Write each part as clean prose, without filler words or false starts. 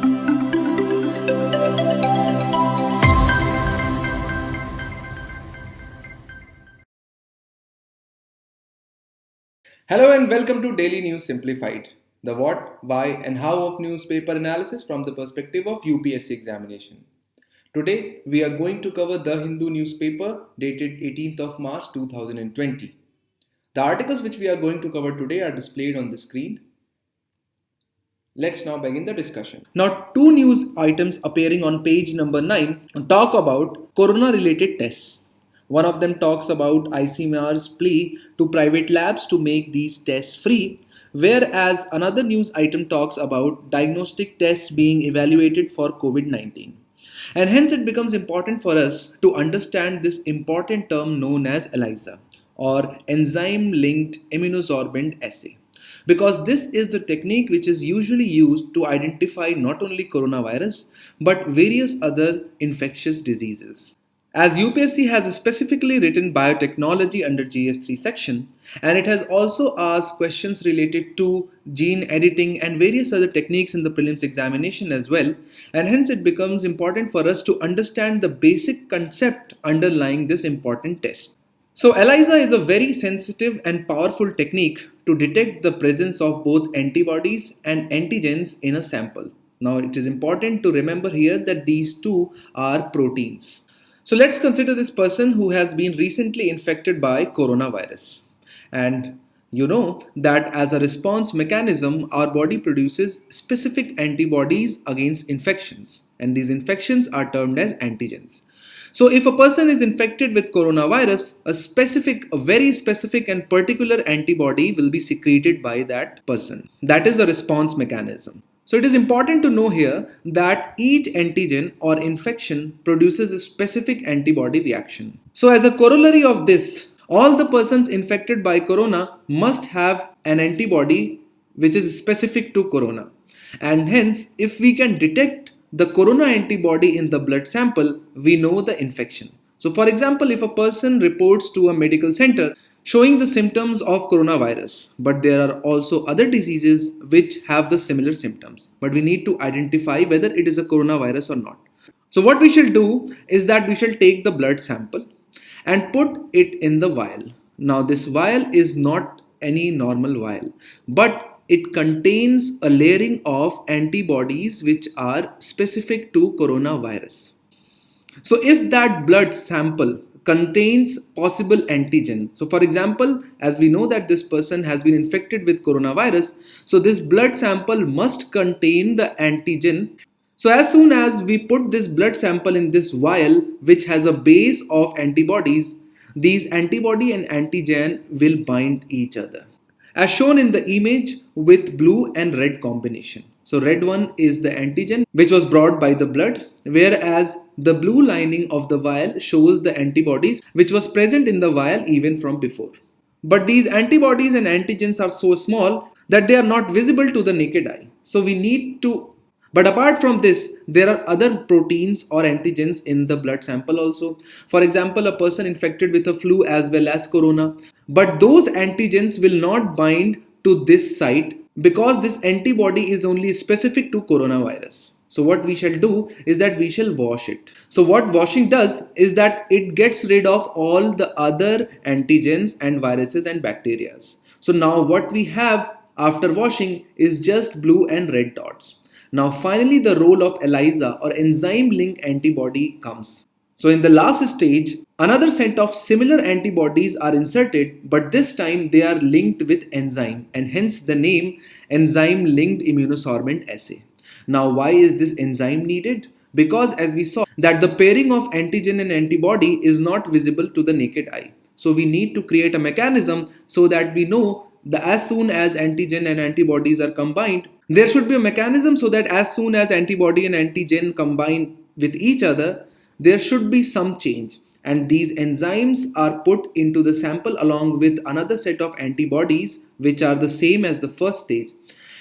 Hello and welcome to Daily News Simplified, the what, why, and how of newspaper analysis from the perspective of UPSC examination. Today, we are going to cover the Hindu newspaper dated 18th of March 2020. The articles which we are going to cover today are displayed on the screen. Let's now begin the discussion. Now, two news items appearing on page number 9 talk about corona related tests. One of them talks about ICMR's plea to private labs to make these tests free, whereas another news item talks about diagnostic tests being evaluated for COVID 19. And hence, it becomes important for us to understand this important term known as ELISA or enzyme linked immunosorbent assay, because this is the technique which is usually used to identify not only coronavirus but various other infectious diseases. As UPSC has specifically written biotechnology under GS3 section, and it has also asked questions related to gene editing and various other techniques in the prelims examination as well, and hence it becomes important for us to understand the basic concept underlying this important test. So ELISA is a very sensitive and powerful technique to detect the presence of both antibodies and antigens in a sample. Now it is important to remember here that these two are proteins. So let's consider this person who has been recently infected by coronavirus. And you know that as a response mechanism, our body produces specific antibodies against infections, and these infections are termed as antigens. So if a person is infected with coronavirus, a very specific and particular antibody will be secreted by that person. That is a response mechanism. So it is important to know here that each antigen or infection produces a specific antibody reaction. So as a corollary of this, all the persons infected by corona must have an antibody which is specific to corona. And hence, if we can detect the corona antibody in the blood sample, we know the infection. So for example, if a person reports to a medical center showing the symptoms of coronavirus, but there are also other diseases which have the similar symptoms, but we need to identify whether it is a coronavirus or not. So what we shall do is that we shall take the blood sample and put it in the vial. Now this vial is not any normal vial, but it contains a layering of antibodies which are specific to coronavirus. So if that blood sample contains possible antigen, so for example, as we know that this person has been infected with coronavirus, so this blood sample must contain the antigen. So as soon as we put this blood sample in this vial which has a base of antibodies, these antibody and antigen will bind each other, as shown in the image with blue and red combination. So red one is the antigen which was brought by the blood, whereas the blue lining of the vial shows the antibodies which was present in the vial even from before. But these antibodies and antigens are so small that they are not visible to the naked eye. So we need to but apart from this, there are other proteins or antigens in the blood sample also. For example, a person infected with a flu as well as corona. But those antigens will not bind to this site because this antibody is only specific to coronavirus. So what we shall do is that we shall wash it. So what washing does is that it gets rid of all the other antigens and viruses and bacteria. So now what we have after washing is just blue and red dots. Now finally the role of ELISA or enzyme linked antibody comes. So in the last stage, another set of similar antibodies are inserted, but this time they are linked with enzyme, and hence the name enzyme linked immunosorbent assay. Now why is this enzyme needed? Because as we saw that the pairing of antigen and antibody is not visible to the naked eye. So we need to create a mechanism so that we know that as soon as antigen and antibodies are combined, there should be a mechanism so that as soon as antibody and antigen combine with each other, there should be some change. And these enzymes are put into the sample along with another set of antibodies which are the same as the first stage.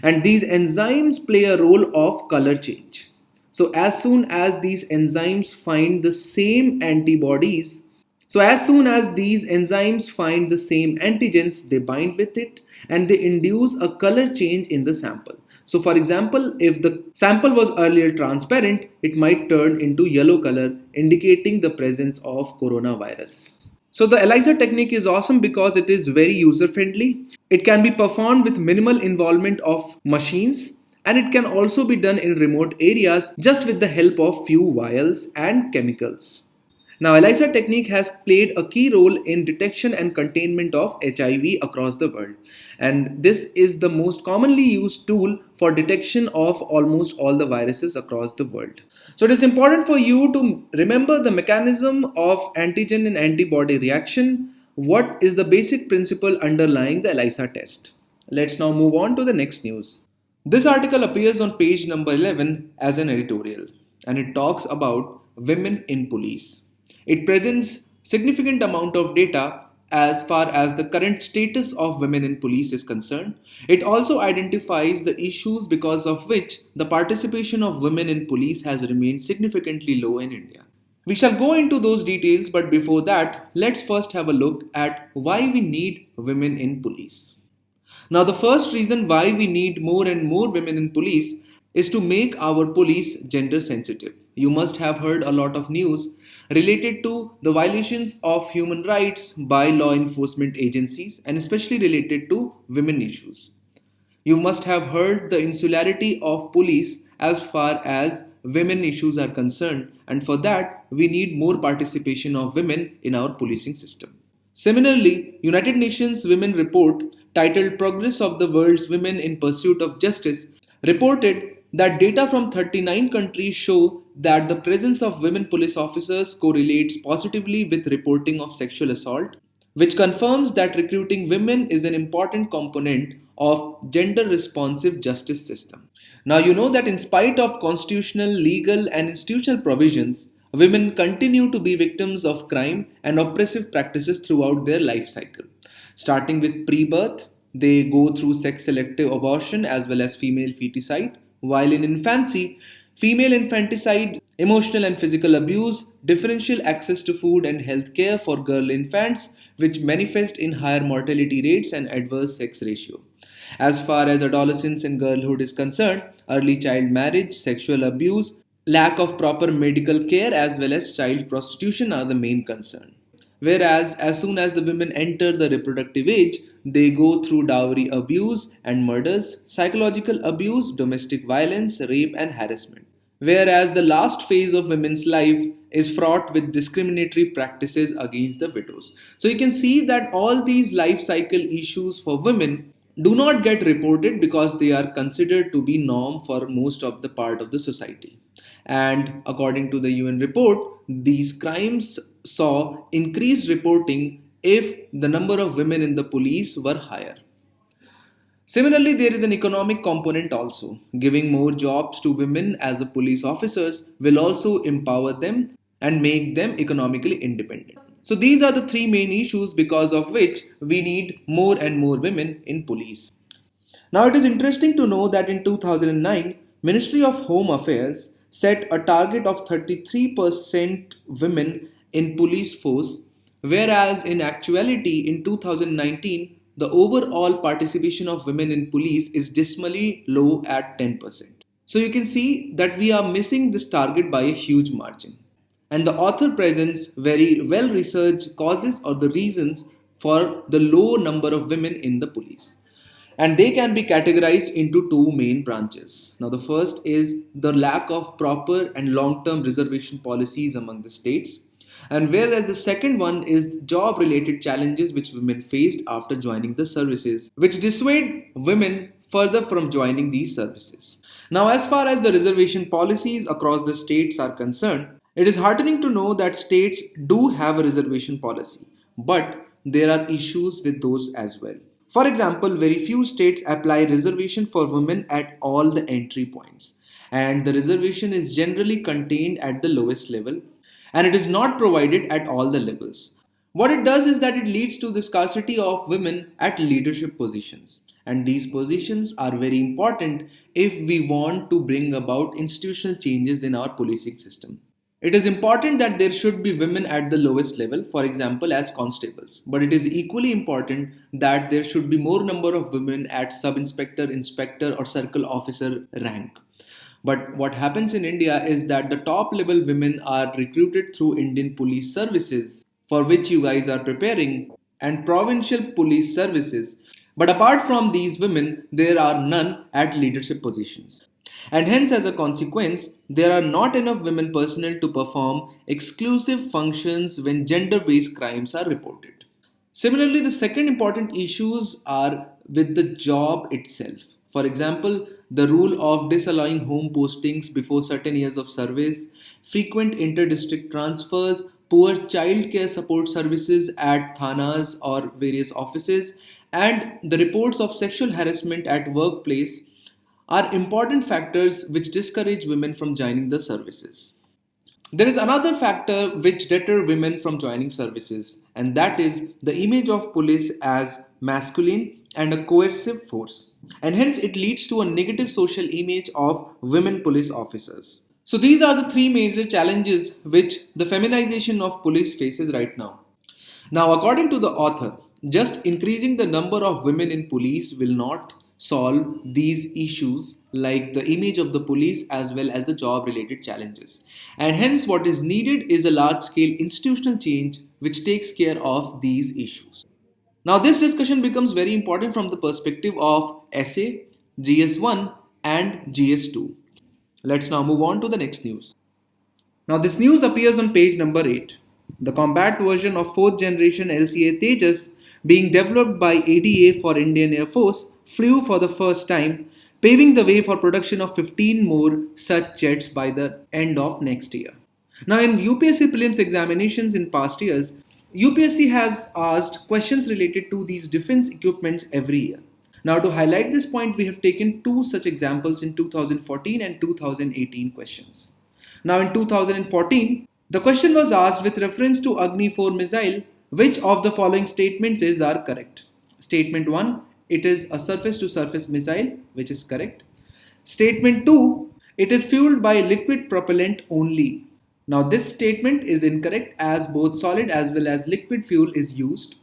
And these enzymes play a role of color change. So as soon as these enzymes find the same antibodies, so as soon as these enzymes find the same antigens, they bind with it and they induce a color change in the sample. So for example, if the sample was earlier transparent, it might turn into yellow color, indicating the presence of coronavirus. So the ELISA technique is awesome because it is very user friendly. It can be performed with minimal involvement of machines, and it can also be done in remote areas just with the help of few vials and chemicals. Now, ELISA technique has played a key role in detection and containment of HIV across the world. And this is the most commonly used tool for detection of almost all the viruses across the world. So, it is important for you to remember the mechanism of antigen and antibody reaction. What is the basic principle underlying the ELISA test? Let's now move on to the next news. This article appears on page number 11 as an editorial, and it talks about women in police. It presents significant amount of data as far as the current status of women in police is concerned. It also identifies the issues because of which the participation of women in police has remained significantly low in India. We shall go into those details, but before that, let's first have a look at why we need women in police. Now, the first reason why we need more and more women in police is to make our police gender sensitive. You must have heard a lot of news related to the violations of human rights by law enforcement agencies and especially related to women issues. You must have heard the insularity of police as far as women issues are concerned, and for that we need more participation of women in our policing system. Similarly, United Nations Women Report titled Progress of the World's Women in Pursuit of Justice reported that data from 39 countries show that the presence of women police officers correlates positively with reporting of sexual assault, which confirms that recruiting women is an important component of gender responsive justice system. Now you know that in spite of constitutional, legal and institutional provisions, women continue to be victims of crime and oppressive practices throughout their life cycle. Starting with pre-birth, they go through sex selective abortion as well as female feticide, while in infancy, female infanticide, emotional and physical abuse, differential access to food and health care for girl infants, which manifest in higher mortality rates and adverse sex ratio. As far as adolescence and girlhood is concerned, early child marriage, sexual abuse, lack of proper medical care as well as child prostitution are the main concern. Whereas, as soon as the women enter the reproductive age, they go through dowry abuse and murders, psychological abuse, domestic violence, rape, and harassment. Whereas the last phase of women's life is fraught with discriminatory practices against the widows. So you can see that all these life cycle issues for women do not get reported because they are considered to be norm for most of the part of the society. And according to the UN report, these crimes saw increased reporting if the number of women in the police were higher. Similarly, there is an economic component also. Giving more jobs to women as a police officers will also empower them and make them economically independent. So these are the three main issues because of which we need more and more women in police. Now it is interesting to know that in 2009, Ministry of Home Affairs set a target of 33% women in police force, whereas in actuality in 2019 the overall participation of women in police is dismally low at 10%. So you can see that we are missing this target by a huge margin. And the author presents very well researched causes or the reasons for the low number of women in the police. And they can be categorized into two main branches. Now, the first is the lack of proper and long term reservation policies among the states. And whereas the second one is job related challenges which women faced after joining the services, which dissuade women further from joining these services. Now, as far as the reservation policies across the states are concerned, it is heartening to know that states do have a reservation policy, but there are issues with those as well. For example, very few states apply reservation for women at all the entry points, and the reservation is generally contained at the lowest level and it is not provided at all the levels. What it does is that it leads to the scarcity of women at leadership positions, and these positions are very important if we want to bring about institutional changes in our policing system. It is important that there should be women at the lowest level, for example, as constables. But it is equally important that there should be more number of women at sub-inspector, inspector, or circle officer rank. But what happens in India is that the top level women are recruited through Indian police services, for which you guys are preparing, and provincial police services. But apart from these women, there are none at leadership positions. And hence, as a consequence, there are not enough women personnel to perform exclusive functions when gender based crimes are reported. Similarly, the second important issues are with the job itself. For example, the rule of disallowing home postings before certain years of service, frequent inter-district transfers, poor child care support services at thanas or various offices, and the reports of sexual harassment at workplace are important factors which discourage women from joining the services. There is another factor which deter women from joining services, and that is the image of police as masculine and a coercive force. And hence it leads to a negative social image of women police officers. So these are the three major challenges which the feminization of police faces right now. Now, according to the author, just increasing the number of women in police will not solve these issues like the image of the police as well as the job related challenges. And hence, what is needed is a large scale institutional change which takes care of these issues. Now, this discussion becomes very important from the perspective of SA, GS1, and GS2. Let's now move on to the next news. Now, this news appears on page number 8. The combat version of 4th generation LCA Tejas being developed by ADA for Indian Air Force flew for the first time, paving the way for production of 15 more such jets by the end of next year. Now, in UPSC prelims examinations in past years, UPSC has asked questions related to these defense equipments every year. Now, to highlight this point, we have taken two such examples in 2014 and 2018 questions. Now, in 2014, the question was asked with reference to Agni 4 missile, which of the following statements are correct? Statement 1, it is a surface to surface missile, which is correct. Statement 2, it is fueled by liquid propellant only. Now, this statement is incorrect as both solid as well as liquid fuel is used.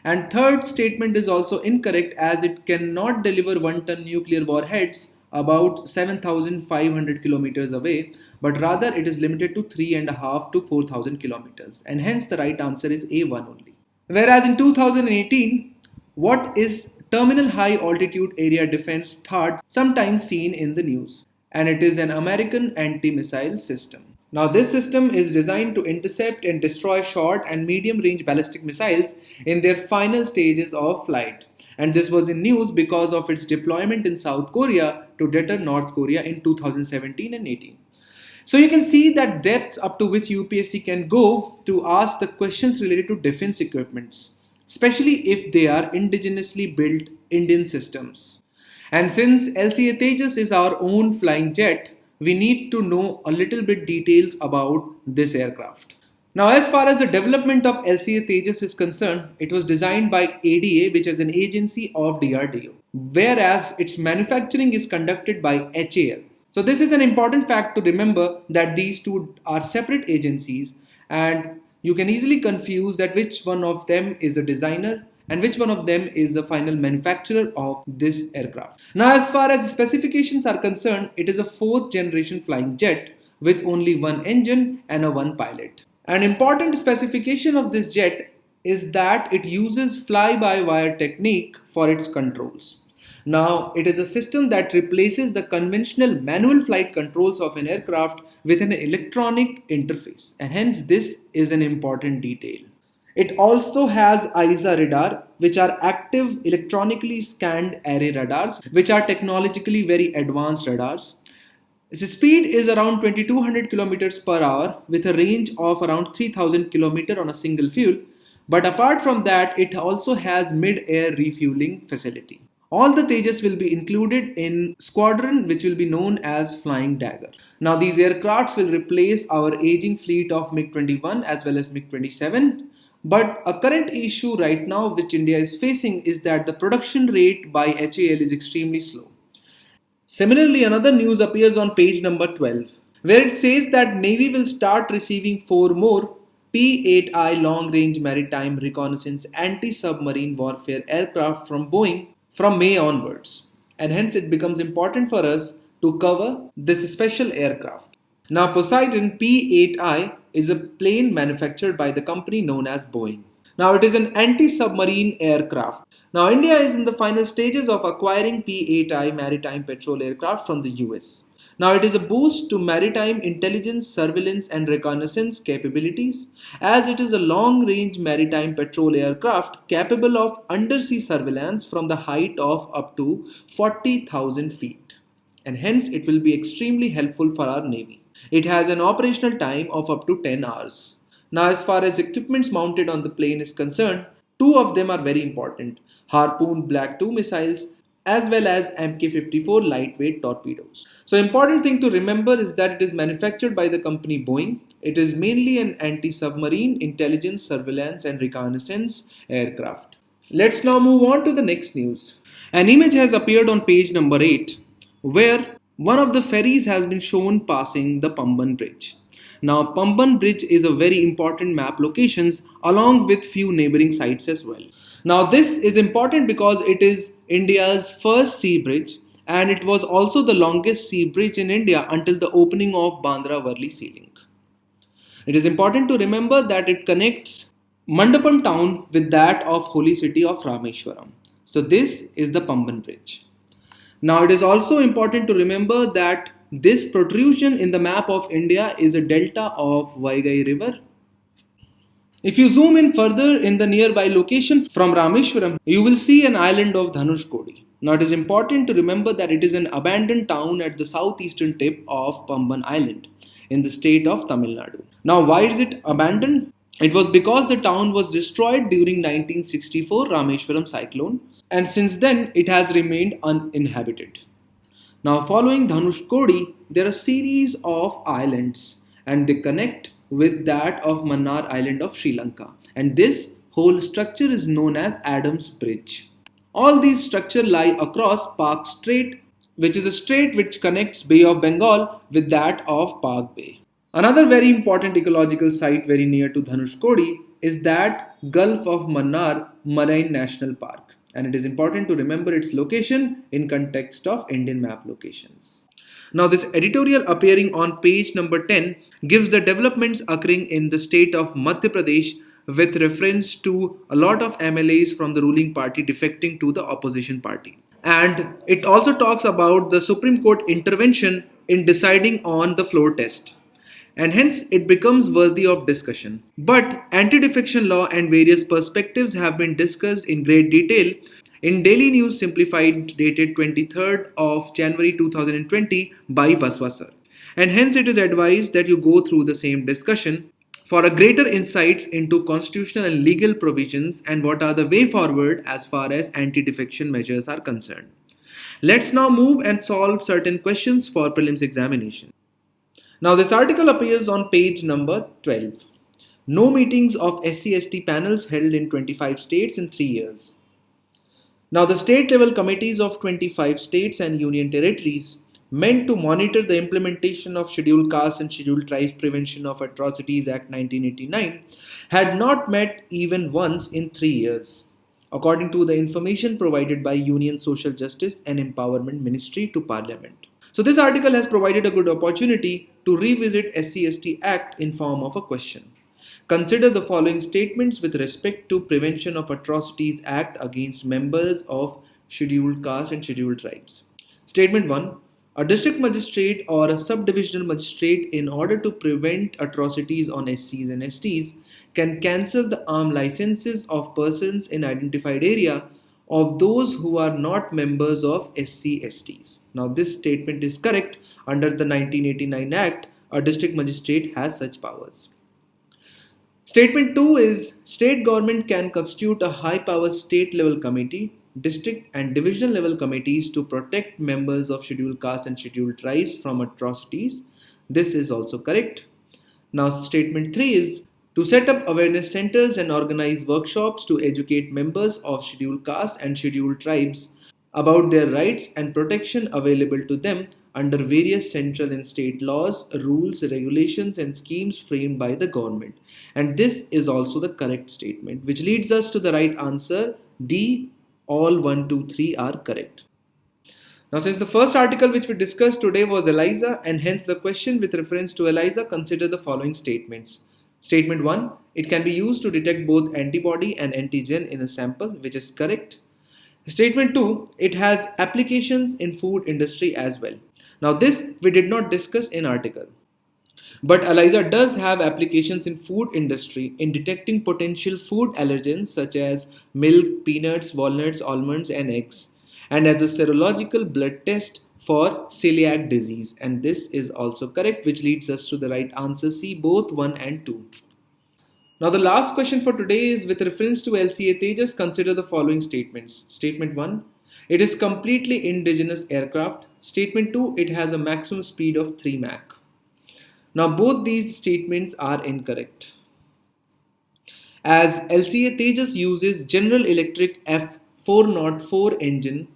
And third statement is also incorrect as it cannot deliver 1-ton nuclear warheads about 7,500 kilometers away, but rather it is limited to 3.5 to 4,000 kilometers. And hence the right answer is A1 only. Whereas in 2018, what is terminal high altitude area defense THAAD sometimes seen in the news? And it is an American anti-missile system. Now, this system is designed to intercept and destroy short and medium range ballistic missiles in their final stages of flight. And this was in news because of its deployment in South Korea to deter North Korea in 2017 and 18. So you can see that depths up to which UPSC can go to ask the questions related to defense equipments, especially if they are indigenously built Indian systems. And since LCA Tejas is our own flying jet, we need to know a little bit details about this aircraft. Now, as far as the development of LCA Tejas is concerned, it was designed by ADA, which is an agency of DRDO, whereas its manufacturing is conducted by HAL. So this is an important fact to remember that these two are separate agencies, and you can easily confuse that which one of them is a designer and which one of them is the final manufacturer of this aircraft. Now, as far as specifications are concerned, it is a 4th generation flying jet with only one engine and a one pilot. An important specification of this jet is that it uses fly-by-wire technique for its controls. Now, it is a system that replaces the conventional manual flight controls of an aircraft with an electronic interface, and hence this is an important detail. It also has ISA radar, which are active electronically scanned array radars, which are technologically very advanced radars. Its speed is around 2200 kilometers per hour with a range of around 3000 kilometers on a single fuel. But apart from that, it also has mid-air refueling facility. All the Tejas will be included in squadron which will be known as Flying Dagger. Now, these aircrafts will replace our aging fleet of MiG-21 as well as MiG-27. But a current issue right now which India is facing is that the production rate by HAL is extremely slow. Similarly, another news appears on page number 12. where it says that Navy will start receiving 4 more P-8I long-range maritime reconnaissance anti-submarine warfare aircraft from Boeing from May onwards. And hence it becomes important for us to cover this special aircraft. Now Poseidon P-8I is a plane manufactured by the company known as Boeing. Now it is an anti-submarine aircraft. Now India is in the final stages of acquiring P-8I maritime patrol aircraft from the US. Now it is a boost to maritime intelligence, surveillance and reconnaissance capabilities, as it is a long-range maritime patrol aircraft capable of undersea surveillance from the height of up to 40,000 feet. And hence it will be extremely helpful for our Navy. It has an operational time of up to 10 hours. Now as far as equipments mounted on the plane is concerned, 2 of them are very important: Harpoon Black 2 missiles as well as Mk-54 lightweight torpedoes. So important thing to remember is that it is manufactured by the company Boeing. It is mainly an anti-submarine intelligence, surveillance and reconnaissance aircraft. Let's now move on to the next news. An image has appeared on page number 8 where one of the ferries has been shown passing the Pamban bridge. Now Pamban bridge is a very important map locations along with few neighboring sites as well. Now this is important because it is India's first sea bridge and it was also the longest sea bridge in India until the opening of Bandra-Worli Sea Link. It is important to remember that it connects Mandapam town with that of holy city of Rameshwaram. So this is the Pamban bridge. Now it is also important to remember that this protrusion in the map of India is a delta of Vaigai river. If you zoom in further in the nearby location from Rameshwaram, you will see an island of Dhanushkodhi. Now it is important to remember that it is an abandoned town at the southeastern tip of Pamban Island in the state of Tamil Nadu. Now why is it abandoned? It was because the town was destroyed during 1964 Rameshwaram cyclone and since then it has remained uninhabited. Now following Dhanushkodhi, there are a series of islands and they connect with that of Mannar Island of Sri Lanka, and this whole structure is known as Adams Bridge. All these structures lie across Park Strait, which is a strait which connects Bay of Bengal with that of Park Bay. Another very important ecological site very near to Dhanushkodhi is that Gulf of Mannar Marine National Park, and it is important to remember its location in context of Indian map locations. Now this editorial appearing on page number 10 gives the developments occurring in the state of Madhya Pradesh with reference to a lot of MLAs from the ruling party defecting to the opposition party. And it also talks about the Supreme Court intervention in deciding on the floor test. And hence it becomes worthy of discussion. But anti-defection law and various perspectives have been discussed in great detail in Daily News Simplified dated 23rd of January 2020 by Baswa sir. And hence it is advised that you go through the same discussion for a greater insights into constitutional and legal provisions and what are the way forward as far as anti-defection measures are concerned. Let's now move and solve certain questions for prelims examination. Now this article appears on page number 12. No meetings of SC/ST panels held in 25 states in 3 years. Now the state level committees of 25 states and union territories meant to monitor the implementation of Scheduled Castes and Scheduled Tribes Prevention of Atrocities Act 1989 had not met even once in 3 years, according to the information provided by Union Social Justice and Empowerment Ministry to Parliament. So this article has provided a good opportunity to revisit SC/ST Act in form of a question. Consider the following statements with respect to Prevention of Atrocities Act against members of Scheduled Castes and Scheduled Tribes. Statement 1. A district magistrate or a subdivisional magistrate, in order to prevent atrocities on SCs and STs, can cancel the arm licenses of persons in identified area of those who are not members of SC/STs. Now this statement is correct. Under the 1989 Act, a district magistrate has such powers. Statement 2 is state government can constitute a high power state level committee, district and divisional level committees to protect members of scheduled castes and scheduled tribes from atrocities. This is also correct. Now statement 3 is to set up awareness centers and organize workshops to educate members of scheduled castes and scheduled tribes about their rights and protection available to them under various central and state laws, rules, regulations, and schemes framed by the government. And this is also the correct statement, which leads us to the right answer. D, all 1, 2, 3 are correct. Now, since the first article which we discussed today was ELISA, and hence the question with reference to ELISA, consider the following statements. Statement 1, it can be used to detect both antibody and antigen in a sample, which is correct. Statement 2, it has applications in food industry as well. Now, this we did not discuss in article. But ELISA does have applications in food industry in detecting potential food allergens such as milk, peanuts, walnuts, almonds, and eggs, and as a serological blood test for celiac disease. And this is also correct, which leads us to the right answer C, both 1 and 2. Now the last question for today is with reference to LCA Tejas, consider the following statements. Statement 1, it is completely indigenous aircraft. Statement 2, it has a maximum speed of 3 Mach. Now both these statements are incorrect, as LCA Tejas uses General Electric F404 engine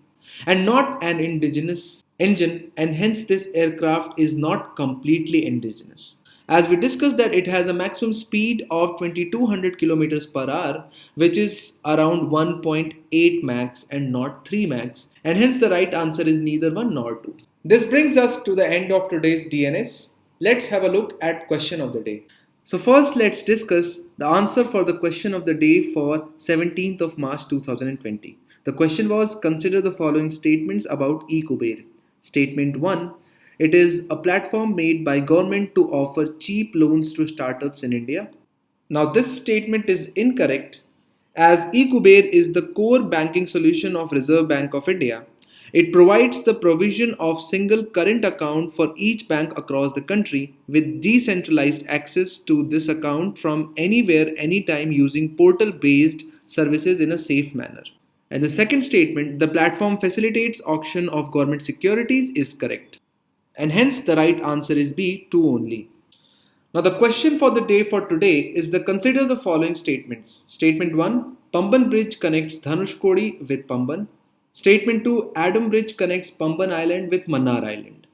and not an indigenous engine, and hence this aircraft is not completely indigenous. As we discussed that it has a maximum speed of 2200 km per hour, which is around 1.8 Mach and not 3 Mach, and hence the right answer is neither 1 nor 2. This brings us to the end of today's DNS. Let's have a look at question of the day. So first let's discuss the answer for the question of the day for 17th of March 2020. The question was, consider the following statements about eKuber. Statement 1, it is a platform made by government to offer cheap loans to startups in India. Now this statement is incorrect, as eKuber is the core banking solution of Reserve Bank of India. It provides the provision of single current account for each bank across the country with decentralized access to this account from anywhere, anytime using portal-based services in a safe manner. And the second statement, the platform facilitates auction of government securities, is correct. And hence the right answer is B, 2 only. Now the question for the day for today is the consider the following statements. Statement 1, Pamban Bridge connects Dhanushkodhi with Pamban. Statement 2, Adam Bridge connects Pamban Island with Mannar Island.